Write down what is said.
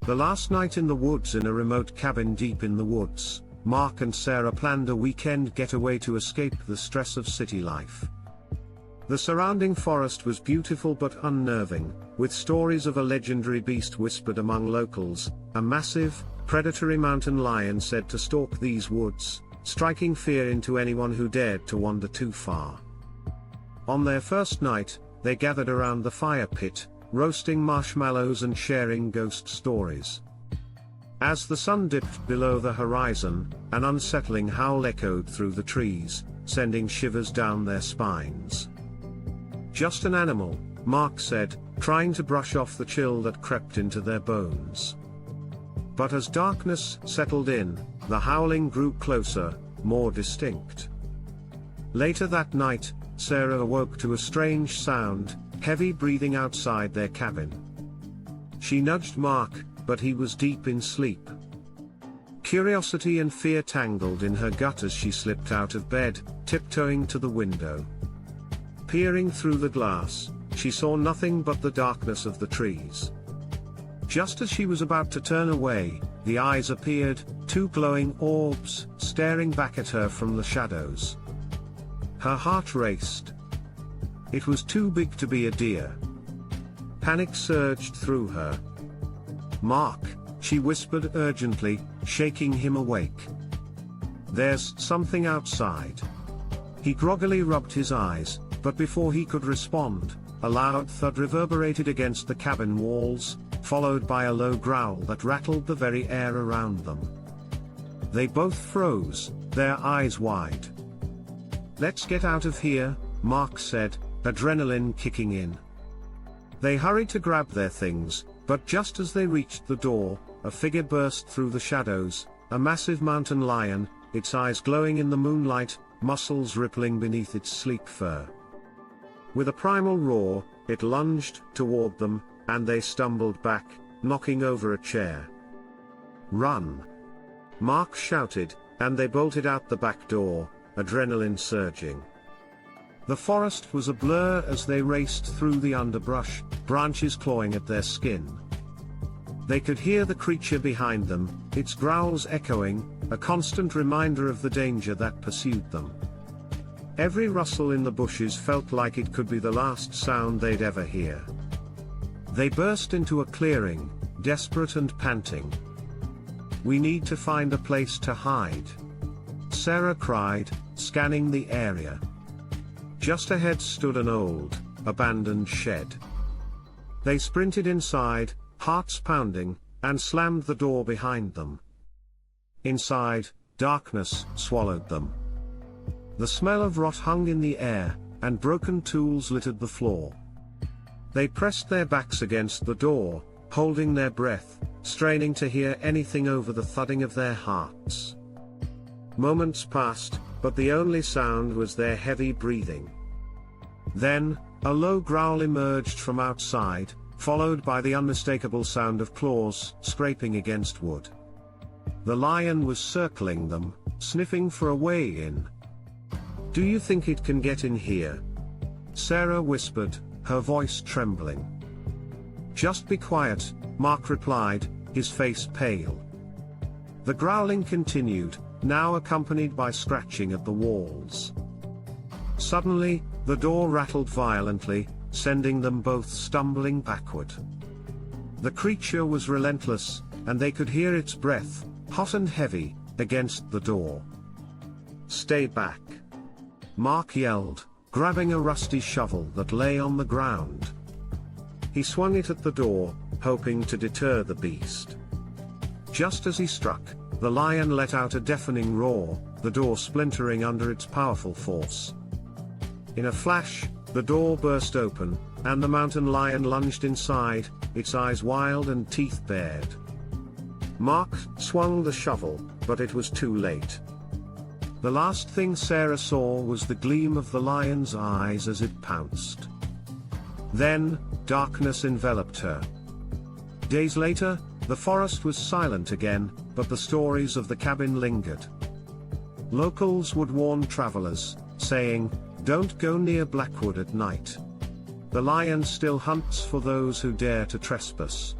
The last night in the woods in a remote cabin deep in the woods, Mark and Sarah planned a weekend getaway to escape the stress of city life. The surrounding forest was beautiful but unnerving, with stories of a legendary beast whispered among locals, a massive, predatory mountain lion said to stalk these woods, striking fear into anyone who dared to wander too far. On their first night, they gathered around the fire pit, roasting marshmallows and sharing ghost stories. As the sun dipped below the horizon, an unsettling howl echoed through the trees, sending shivers down their spines. "Just an animal," Mark said, trying to brush off the chill that crept into their bones. But as darkness settled in, the howling grew closer, more distinct. Later that night, Sarah awoke to a strange sound, heavy breathing outside their cabin. She nudged Mark, but he was deep in sleep. Curiosity and fear tangled in her gut as she slipped out of bed, tiptoeing to the window. Peering through the glass, she saw nothing but the darkness of the trees. Just as she was about to turn away, the eyes appeared, two glowing orbs, staring back at her from the shadows. Her heart raced. It was too big to be a deer. Panic surged through her. "Mark," she whispered urgently, shaking him awake. "There's something outside." He groggily rubbed his eyes, but before he could respond, a loud thud reverberated against the cabin walls, followed by a low growl that rattled the very air around them. They both froze, their eyes wide. "Let's get out of here," Mark said, adrenaline kicking in. They hurried to grab their things, but just as they reached the door, a figure burst through the shadows, a massive mountain lion, its eyes glowing in the moonlight, muscles rippling beneath its sleek fur. With a primal roar, it lunged toward them, and they stumbled back, knocking over a chair. "Run!" Mark shouted, and they bolted out the back door, adrenaline surging. The forest was a blur as they raced through the underbrush, branches clawing at their skin. They could hear the creature behind them, its growls echoing, a constant reminder of the danger that pursued them. Every rustle in the bushes felt like it could be the last sound they'd ever hear. They burst into a clearing, desperate and panting. "We need to find a place to hide," Sarah cried, scanning the area. Just ahead stood an old, abandoned shed. They sprinted inside, hearts pounding, and slammed the door behind them. Inside, darkness swallowed them. The smell of rot hung in the air, and broken tools littered the floor. They pressed their backs against the door, holding their breath, straining to hear anything over the thudding of their hearts. Moments passed, but the only sound was their heavy breathing. Then, a low growl emerged from outside, followed by the unmistakable sound of claws scraping against wood. The lion was circling them, sniffing for a way in. "Do you think it can get in here?" Sarah whispered, her voice trembling. "Just be quiet," Mark replied, his face pale. The growling continued, now accompanied by scratching at the walls. Suddenly, the door rattled violently, sending them both stumbling backward. The creature was relentless, and they could hear its breath, hot and heavy, against the door. "Stay back!" Mark yelled, grabbing a rusty shovel that lay on the ground. He swung it at the door, hoping to deter the beast. Just as he struck, the lion let out a deafening roar, the door splintering under its powerful force. In a flash, the door burst open, and the mountain lion lunged inside, its eyes wild and teeth bared. Mark swung the shovel, but it was too late. The last thing Sarah saw was the gleam of the lion's eyes as it pounced. Then, darkness enveloped her. Days later, the forest was silent again, but the stories of the cabin lingered. Locals would warn travelers, saying, "Don't go near Blackwood at night. The lion still hunts for those who dare to trespass."